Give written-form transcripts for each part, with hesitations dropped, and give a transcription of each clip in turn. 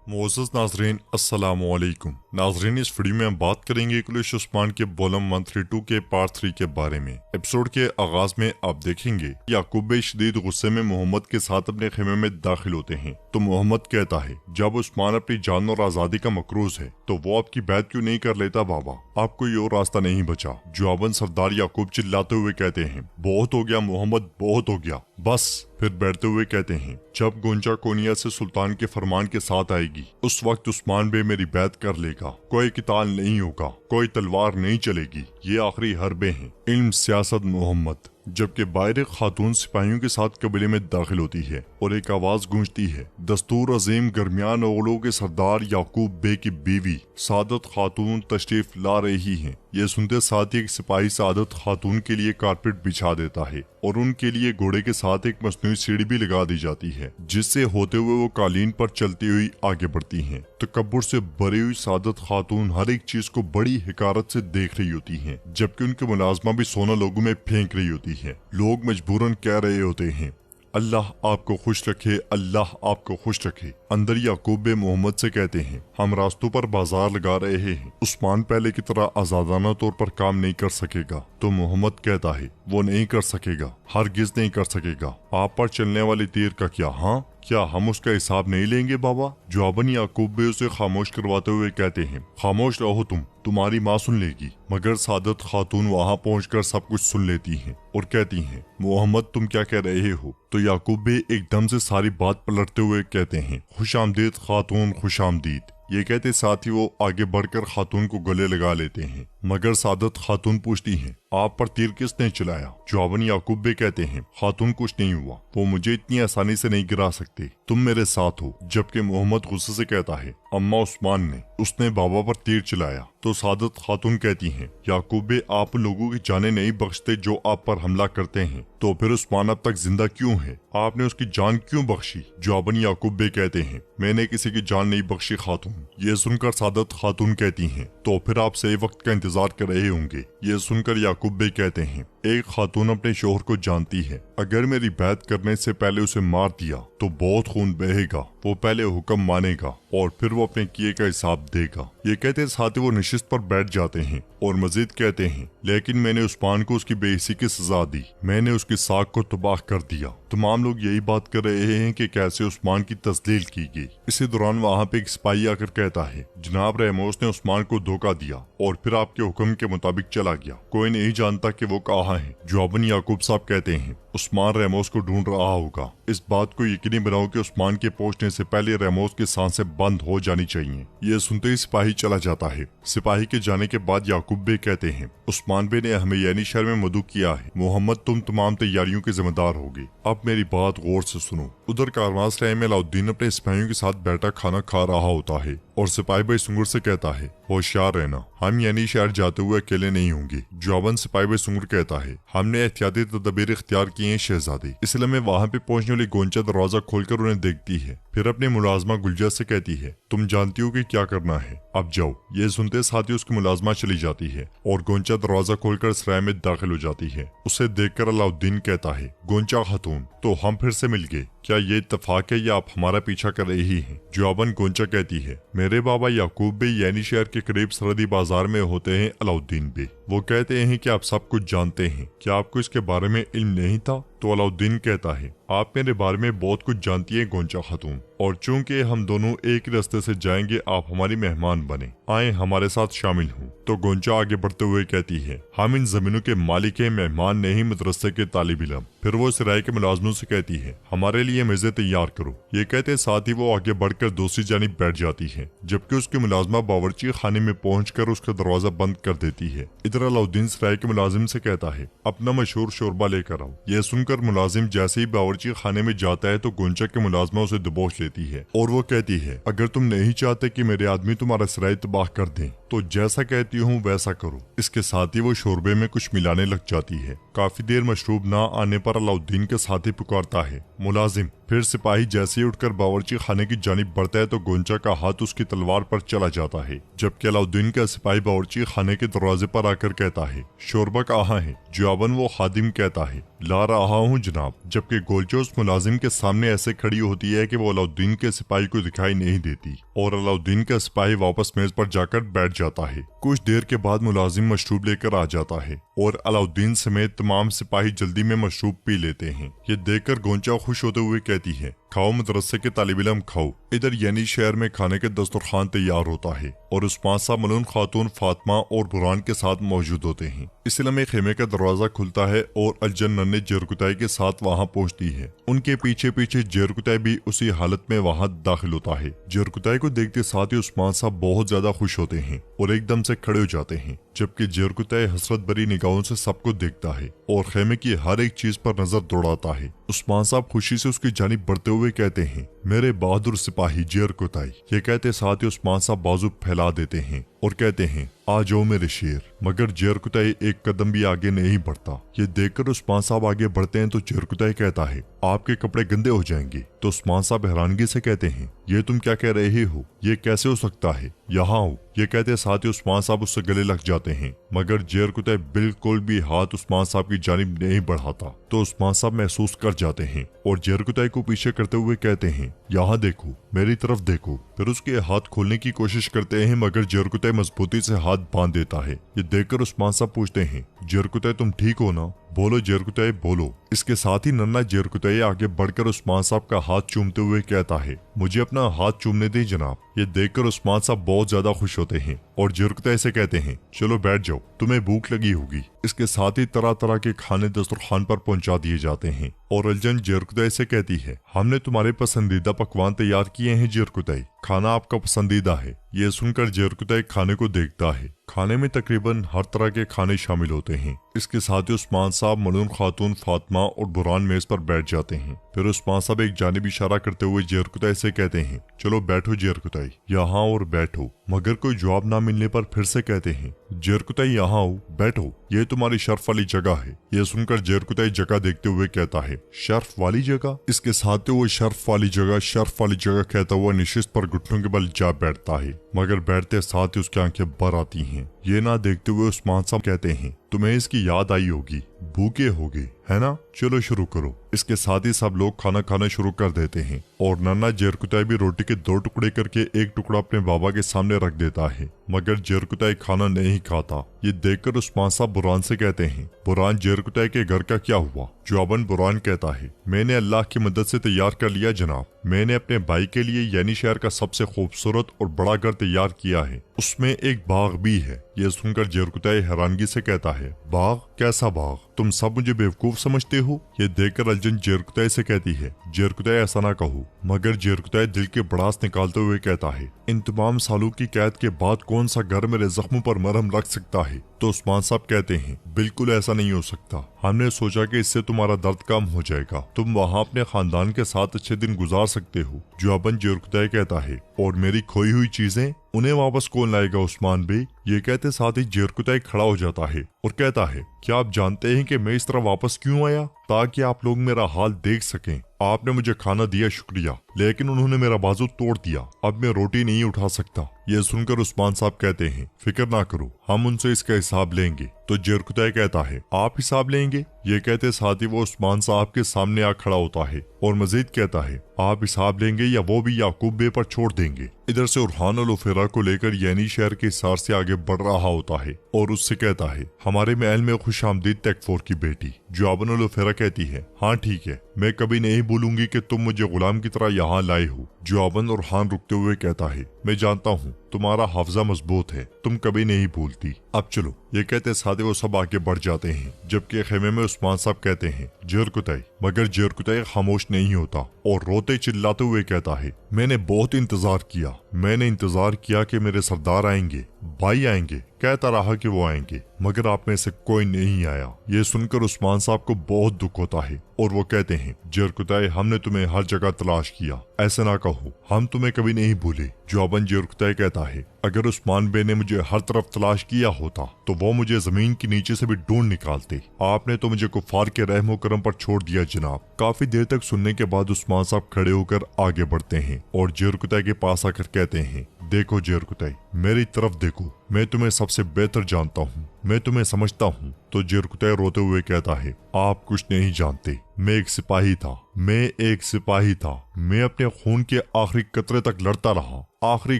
मोअज़्ज़ज़ नाज़रीन अस्सलामु अलैकुम। नाज़रीन, इस वीडियो में हम बात करेंगे कुरैश उस्मान के वॉल्यूम 132 के पार्ट 3 के बारे में। एपिसोड के आगाज में आप देखेंगे याकूब शदीद गुस्से में मोहम्मद के साथ अपने खेमे में दाखिल होते हैं तो मोहम्मद कहता है, जब उस्मान अपनी जान और आज़ादी का मकरूज है तो वो आपकी बैत क्यों नहीं कर लेता बाबा, आपको ये और रास्ता नहीं बचा। जवाबन सरदार याकूब चिल्लाते हुए कहते हैं, बहुत हो गया मोहम्मद, बहुत हो गया, बस। फिर बैठते हुए कहते हैं, जब गोंचा कोनिया से सुल्तान के फरमान के साथ आएगी उस वक्त उस्मान बे मेरी बैत कर लेगा, कोई किताल नहीं होगा, कोई तलवार नहीं चलेगी, ये आखिरी हरबे हैं, इल्म सियासत मोहम्मद। जबकि बाहर खातून सिपाहियों के साथ कबीले में दाखिल होती है और एक आवाज गूंजती है, दस्तूर अजीम गरमियान ओगलों के सरदार याकूब बे की बीवी सादत खातून तशरीफ ला रही हैं। ये सुनते साथ ही एक सिपाही सादत खातून के लिए कारपेट बिछा देता है और उनके लिए घोड़े के साथ एक मसनूई सीढ़ी भी लगा दी जाती है, जिससे होते हुए वो कालीन पर चलती हुई आगे बढ़ती हैं। तकब्बुर से भरी हुई सादत खातून हर एक चीज को बड़ी हिकारत से देख रही होती हैं, जबकि उनके मुलाजमा भी सोना लोगों में फेंक रही होती है। लोग मजबूरन कह रहे होते हैं, अल्लाह आपको खुश रखे, अल्लाह आपको खुश रखे। अंदर याकूब बे मोहम्मद से कहते हैं, हम रास्तों पर बाजार लगा रहे हैं, उस्मान पहले की तरह आजादाना तौर पर काम नहीं कर सकेगा। तो मोहम्मद कहता है, वो नहीं कर सकेगा, हरगिज नहीं कर सकेगा। आप पर चलने वाली तीर का क्या, हाँ क्या हम उसका हिसाब नहीं लेंगे बाबा। जवाबन याकूब बे उसे खामोश करवाते हुए कहते हैं, खामोश रहो तुम्हारी माँ सुन लेगी। मगर सादत खातून वहाँ पहुंचकर सब कुछ सुन लेती हैं और कहती हैं, मोहम्मद तुम क्या कह रहे हो। तो याकूब बे एकदम से सारी बात पलटते हुए कहते हैं, खुशामदीद खातून, खुशामदीद। ये कहते साथ ही वो आगे बढ़कर खातून को गले लगा लेते हैं। मगर सादत खातून पूछती हैं, आप पर तीर किसने चलाया। जवाबन याकूब बे कहते हैं, खातून कुछ नहीं हुआ, वो मुझे इतनी आसानी से नहीं गिरा सकते, तुम मेरे साथ हो। जबकि मोहम्मद गुस्से से कहता है, अम्मा उस्मान ने, उसने बाबा पर तीर चलाया। तो सादत खातून कहती हैं, याकूब बे आप लोगों की जाने नहीं बख्शते जो आप पर हमला करते हैं, तो फिर उस्मान अब तक जिंदा क्यों है, आपने उसकी जान क्यों बख्शी। जवाबन याकूब बे कहते हैं, मैंने किसी की जान नहीं बख्शी खातून। ये सुनकर सादत खातून कहती हैं, तो फिर आप सही वक्त का इंतजार कर रहे होंगे। ये सुनकर याकूब बे कहते हैं, एक खातून अपने शोहर को जानती है, अगर मेरी बैत करने से पहले उसे मार दिया तो बहुत खून बहेगा, वो पहले हुक्म मानेगा और फिर वो अपने किए का हिसाब देगा। ये कहते साथ ही वो नशिस्त पर बैठ जाते हैं और मजीद कहते हैं, लेकिन मैंने उस्मान को उसकी बेइज्जती की सजा दी, मैंने उसकी साख को तबाह कर दिया। तमाम लोग यही बात कर रहे हैं कि कैसे उस्मान की तस्लील की गई। इसी दौरान वहाँ पे एक सिपाही आकर कहता है, जनाब रेमोस ने उस्मान को धोखा दिया और फिर आपके हुक्म के मुताबिक चला गया, कोई नहीं जानता कि वो कहाँ है। जवाबन याकूब साहब कहते हैं, उस्मान रेमोस को ढूंढ रहा होगा, इस बात को यकीनी बनाओ कि उस्मान के पहुंचने से पहले रेमोस की सांसें बंद हो जानी चाहिए। ये सुनते ही सिपाही चला जाता है। सिपाही के जाने के बाद याकूब बे कहते हैं, उस्मान बे ने हमें यानी शहर में मदु किया है, मोहम्मद तुम तमाम तैयारियों के जिम्मेदार होगे। अब मेरी बात गौर से सुनो। उधर कारवांसराय में अलाउद्दीन अपने सिपाहियों के साथ बैठा खाना खा रहा होता है और सिपाही भाई सुंगुर से कहता है, होशियार रहना, हम यानी शहर जाते हुए अकेले नहीं होंगे। जवाबन सिपाही भाई सुंगुर कहता है, हमने एहतियाती तदबीर इख्तियार किए हैं शहजादे। इसलिए मैं वहाँ पे पहुंचने वाली गोंचा दरवाजा खोलकर उन्हें देखती है, फिर अपने मुलाजमा गुलजा से कहती है, तुम जानती हो कि क्या करना है, अब जाओ। ये सुनते साथ ही उसकी मुलाजमा चली जाती है और गोंचा दरवाजा खोलकर सराय में दाखिल हो जाती है। उसे देखकर अलाउद्दीन कहता है, गोंचा खातून, तो हम फिर से मिल गए, क्या ये इत्तेफाक है या आप हमारा पीछा कर रही हैं। जवाबन गोंचा कहती है, मेरे बाबा याकूब बे यानी शहर के करीब सरहदी बाजार में होते हैं अलाउद्दीन बे, वो कहते हैं कि आप सब कुछ जानते हैं, क्या आपको इसके बारे में इल्म नहीं था। तो अलाउद्दीन कहता है, आप मेरे बारे में बहुत कुछ जानती हैं गोंचा खातून, और चूंकि हम दोनों एक ही रास्ते से जाएंगे, आप हमारी मेहमान बने, आए हमारे साथ शामिल हों। तो गोंचा आगे बढ़ते हुए कहती है, हम इन जमीनों के मालिक हैं, मेहमान नहीं मदरसे के तालिब इल्म। फिर वो सराय के मुलाजमों से कहती है, हमारे लिए मेज़ें तैयार करो। ये कहते साथ ही वो आगे बढ़कर दूसरी जानिब बैठ जाती है, जबकि उसकी मुलाजमा बावर्ची खाने में पहुंचकर उसका दरवाजा बंद कर देती है। इधर अलाउद्दीन सराय के मुलाजिम से कहता है, अपना मशहूर शोरबा लेकर आओ। यह सुनकर मुलाजिम जैसे ही बावर्ची खाने में जाता है तो गोंचा के मुलाजमा उसे दबोच लेती है और वो कहती है, अगर तुम नहीं चाहते कि मेरे आदमी तुम्हारा सराय तबाह कर दें तो जैसा कहती हूँ वैसा करो। इसके साथ ही वो शोरबे में कुछ मिलाने लग जाती है। काफी देर मशरूब ना आने पर अलाउद्दीन के साथी पुकारता है, मुलाजिम। फिर सिपाही जैसे ही उठकर बावर्ची खाने की जानिब बढ़ता है तो गोंचा का हाथ उसकी तलवार पर चला जाता है, जबकि अलाउद्दीन का सिपाही बावर्ची खाने के दरवाजे पर आकर कहता है, शोरबा कहाँ है? जवाबन वो खादिम कहता है, ला रहा हूँ जनाब। जबकि गोलचा उस मुलाजिम के सामने ऐसे खड़ी होती है कि वो अलाउद्दीन के सिपाही को दिखाई नहीं देती और अलाउद्दीन का सिपाही वापस मेज पर जाकर बैठ जाता है। कुछ देर के बाद मुलाजिम मशरूब लेकर आ जाता है और अलाउद्दीन समेत तमाम सिपाही जल्दी में मशरूब पी लेते हैं। ये देखकर गोंचा खुश होते हुए कहती है, खाओ मदरसे के तालिब इल्म खाओ। इधर यानी शहर में खाने के दस्तरखान तैयार होता है और उस्मान साहब मलून खातून फातिमा और बुरान के साथ मौजूद होते हैं। इस में खेमे का दरवाजा खुलता है और अलजन नन्हे जेरकुताई के साथ वहाँ पहुँचती है। उनके पीछे पीछे जेरकुताई भी उसी हालत में वहाँ दाखिल होता है। जेरकुताई को देखते साथ ही उस्मान साहब बहुत ज्यादा खुश होते हैं और एकदम से खड़े हो जाते हैं, जबकि जेरकुताई हसरत भरी निगाहों से सबको देखता है और खेमे की हर एक चीज पर नजर दौड़ाता है। उस्मान साहब खुशी से उसकी जानिब बढ़ते हुए कहते हैं, मेरे बहादुर सिपाही जेरकुताई। ये कहते साथ ही उस्मान साहब बाजू फैला देते हैं और कहते हैं, आ जाओ मेरे शेर। मगर जेरकुताई एक कदम भी आगे नहीं बढ़ता। ये देखकर उस्मान साहब आगे बढ़ते हैं तो जेरकुताई कहता है, आपके कपड़े गंदे हो जाएंगे। तो उस्मान साहब हैरानगी से कहते हैं, ये तुम क्या कह रहे हो? ये कैसे हो सकता है? यहाँ आओ। ये कहते साथ ही उस्मान साहब उससे गले लग जाते हैं, मगर जेरकुताई बिल्कुल भी हाथ उस्मान साहब की जानिब नहीं बढ़ाता। तो उस्मान साहब महसूस कर जाते हैं और जेरकुताई को पीछे करते हुए कहते हैं, यहाँ देखो, मेरी तरफ देखो। फिर उसके हाथ खोलने की कोशिश करते हैं, मगर जेरकुताई मजबूती से हाथ बांध देता है। ये देखकर उस्मान साहब पूछते हैं, जेरकुताई तुम ठीक हो ना? बोलो जेरकुताई बोलो। इसके साथ ही नन्ना जेरकुताई आगे बढ़कर उस्मान साहब का हाथ चूमते हुए कहता है, मुझे अपना हाथ चूमने दें जनाब। ये देखकर उस्मान साहब बहुत ज्यादा खुश होते हैं और जेरकुताई से कहते हैं, चलो बैठ जाओ, तुम्हें भूख लगी होगी। इसके साथ ही तरह तरह के खाने दस्तरखान पर पहुंचा दिए जाते हैं और अलजन जेरकुताई से कहती है, हमने तुम्हारे पसंदीदा पकवान तैयार किए हैं जेरकुताई, खाना आपका पसंदीदा है। ये सुनकर जेरकुताई खाने को देखता है। खाने में तकरीबन हर तरह के खाने शामिल होते हैं। इसके साथ ही उस्मान साहब, मलून खातून फातिमा और बुरान मेज पर बैठ जाते हैं। फिर उस्मान साहब एक जानिब इशारा करते हुए जेरकुताई से कहते हैं, चलो बैठो जेरकुताई, यहाँ और बैठो। मगर कोई जवाब ना मिलने पर फिर से कहते हैं, जेरकुताई यहाँ आओ, बैठो, ये तुम्हारी शर्फ वाली जगह है। यह सुनकर जेरकुताई जगह देखते हुए कहता है, शर्फ वाली जगह? इसके साथ ही वो शर्फ वाली जगह कहता हुआ निशिस्त पर घुटनों के बल जा बैठता है, मगर बैठते साथ ही उसकी आंखें भर आती हैं। ये ना देखते हुए उस्मान साहब कहते हैं, तुम्हें इसकी याद आई होगी, भूखे होगे है ना? चलो शुरू करो। इसके साथ ही सब लोग खाना खाना शुरू कर देते हैं और नन्ना जेरकुताई भी रोटी के 2 टुकड़े करके एक टुकड़ा अपने बाबा के सामने रख देता है, मगर जेरकुताई खाना नहीं खाता। ये देखकर उस्मान साहब बुरान से कहते हैं, बुरान जेरकुताई के घर का क्या हुआ? जवाबन बुरान कहता है, मैंने अल्लाह की मदद से तैयार कर लिया जनाब। मैंने अपने भाई के लिए यानी शहर का सबसे खूबसूरत और बड़ा घर तैयार किया है, उसमें एक बाग भी है। यह सुनकर जेरकुताई हैरानगी से कहता है, बाग? कैसा बाग? तुम सब मुझे बेवकूफ समझते हो? ये देखकर अलजन जेरकुताई से कहती है, जेरकुताई ऐसा ना कहो। मगर जेरकुताई दिल के बड़ास निकालते हुए कहता है, इन तमाम सालों की कैद के बाद कौन सा घर मेरे जख्मों पर मरहम रख सकता है? तो उस्मान साहब कहते हैं, बिल्कुल ऐसा नहीं हो सकता। हमने सोचा कि इससे तुम्हारा दर्द कम हो जाएगा, तुम वहाँ अपने खानदान के साथ अच्छे दिन गुजार सकते हो। जवाबन जेरकुताई कहता है, और मेरी खोई हुई चीजें, उन्हें वापस कौन लाएगा उस्मान बे? ये कहते साथ ही जेरकुताई खड़ा हो जाता है और कहता है, क्या आप जानते हैं कि मैं इस तरह वापस क्यों आया? ताकि आप लोग मेरा हाल देख सकें। आपने मुझे खाना दिया, शुक्रिया, लेकिन उन्होंने मेरा बाजू तोड़ दिया। अब मैं रोटी नहीं उठा सकता। यह सुनकर उस्मान साहब कहते हैं, फिक्र ना करो, हम उनसे इसका हिसाब लेंगे। तो जेरकुताई कहता है, आप हिसाब लेंगे? ये कहते साथ ही वो उस्मान साहब के सामने आ खड़ा होता है और मजीद कहता है, आप हिसाब लेंगे या वो भी याकूब बे पर छोड़ देंगे? इधर से उरहान अल उफेरा को लेकर यानी शहर के हिसार से आगे बढ़ रहा होता है और उससे कहता है, हमारे महल में खुश आमदीद तकफोर की बेटी। जवाबन अल उफेरा कहती है, हाँ ठीक है, मैं कभी नहीं भूलूंगी कि तुम मुझे गुलाम की तरह यहाँ लाए हो। जवाबन उरहान रुकते हुए कहता है, मैं जानता हूँ तुम्हारा हाफजा मजबूत है, तुम कभी नहीं भूलती। अब चलो। ये कहते साथ वो सब आगे बढ़ जाते हैं, जबकि खेमे में उस्मान साहब कहते हैं, जेरकुताई। मगर जेरकुताई खामोश नहीं होता और रोते चिल्लाते हुए कहता है, मैंने बहुत इंतजार किया, मैंने इंतजार किया कि मेरे सरदार आएंगे, भाई आएंगे, कहता रहा कि वो आएंगे, मगर आप में से कोई नहीं आया। ये सुनकर उस्मान साहब को बहुत दुख होता है और वो कहते हैं, जेरकुताई, हमने तुम्हें हर जगह तलाश किया, ऐसे ना कहो, हम तुम्हें कभी नहीं भूले। जवाबन जेरकुताई कहता है, अगर उस्मान बे ने मुझे हर तरफ तलाश किया होता तो वो मुझे जमीन के नीचे से भी ढूंढ निकालते। आपने तो मुझे कुफार के रहमो करम पर छोड़ दिया जनाब। काफी देर तक सुनने के बाद उस्मान साहब खड़े होकर आगे बढ़ते हैं और जेरकुतै के पास आकर कहते हैं, देखो जेरकुतै, मेरी तरफ देखो, मैं तुम्हें सबसे बेहतर जानता हूँ, मैं तुम्हें समझता हूँ। तो जेरकुतै रोते हुए कहता है, आप कुछ नहीं जानते, मैं एक सिपाही था, मैं एक सिपाही था। मैं अपने खून के आखिरी कतरे तक लड़ता रहा, आखिरी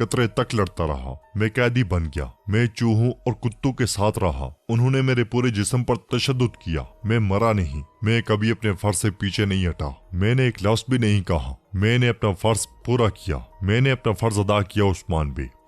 कतरे तक लड़ता रहा। मैं कैदी बन गया, मैं चूहों और कुत्तों के साथ रहा, उन्होंने मेरे पूरे जिस्म पर तशद्दुद किया। मैं मरा नहीं, मैं कभी अपने फर्ज से पीछे नहीं हटा, मैंने एक लफ्ज भी नहीं कहा, मैंने अपना फर्ज पूरा किया, मैंने अपना फर्ज अदा किया।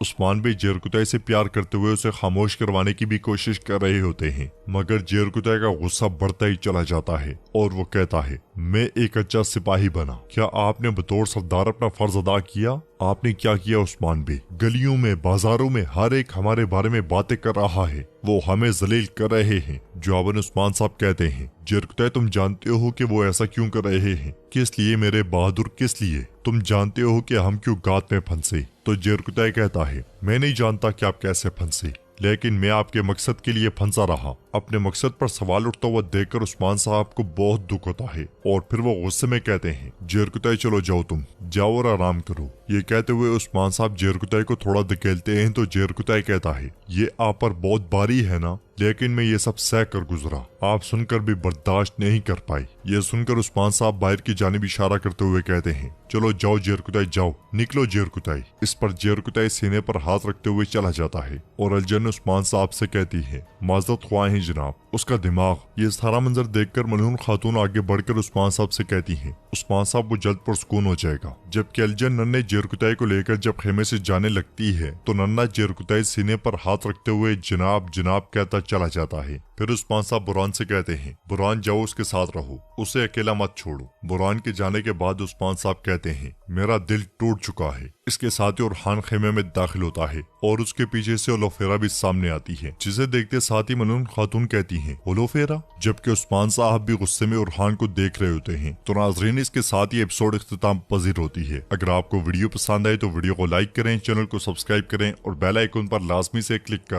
उस्मान बे जेरकुतै से प्यार करते हुए उसे खामोश करवाने की भी कोशिश कर रहे होते हैं, मगर जेरकुतै का गुस्सा बढ़ता ही चला जाता है और वो कहता है, मैं एक अच्छा सिपाही बना, क्या आपने बतौर सरदार अपना फर्ज अदा किया? आपने क्या किया उस्मान बे? गलियों में, बाजारों में हर एक हमारे बारे में बातें कर रहा है, वो हमें जलील कर रहे हैं। जवाबन उस्मान साहब कहते हैं, जेरकुतै, तुम जानते हो कि वो ऐसा क्यों कर रहे हैं? किस लिए मेरे बहादुर, किस लिए? तुम जानते हो कि हम क्यों गात में फंसे? तो जेरकुतै कहता है, मैं नहीं जानता कि आप कैसे फंसे, लेकिन मैं आपके मकसद के लिए फंसा रहा। अपने मकसद पर सवाल उठता हुआ देखकर उस्मान साहब को बहुत दुख होता है और फिर वो गुस्से में कहते हैं, जेरकुतै, चलो जाओ, तुम जाओ और आराम करो। ये कहते हुए उस्मान साहब जेरकुतै को थोड़ा धकेलते हैं तो जेरकुतै कहता है, ये आप पर बहुत भारी है ना, लेकिन मैं ये सब सह कर गुजरा, आप सुनकर भी बर्दाश्त नहीं कर पाई। ये सुनकर उस्मान साहब बाहर की जानिब इशारा करते हुए कहते हैं, चलो जाओ जेरकुतै, जाओ, निकलो जेरकुतै। इस पर जेरकुतै सीने पर हाथ रखते हुए चला जाता है और अलजन उस्मान साहब से कहती है, माजरत ख्वाह हैं जनाब। उसका दिमाग। ये सारा मंजर देखकर मलून खातून आगे बढ़कर उस्मान साहब से कहती हैं, उस्मान साहब वो जल्द पुरस्कून हो जाएगा। जबकि अलजन नन्हे जेरकुतै को लेकर जब खेमे से जाने लगती है तो नन्हा जेरकुतै सीने पर हाथ रखते हुए जनाब जनाब कहता चला जाता है। फिर उस्मान साहब बुरहान से कहते हैं, बुरहान जाओ, उसके साथ रहो, उसे अकेला मत छोड़ो। बुरहान के जाने के बाद उस्मान साहब कहते हैं, मेरा दिल टूट चुका है। इसके साथ ही उरहान खेमे में दाखिल होता है और उसके पीछे से ओलोफेरा भी सामने आती है, जिसे देखते साथ ही मनून खातून कहती हैं, ओलोफेरा। जबकि उस्मान साहब भी गुस्से में उरहान को देख रहे होते हैं। तो नाजरीन, इसके साथ ही एपिसोड इख्तिताम पजीर होती है। अगर आपको वीडियो पसंद आए तो वीडियो को लाइक करें, चैनल को सब्सक्राइब करें और बेल आइकन पर लाजमी से क्लिक करें।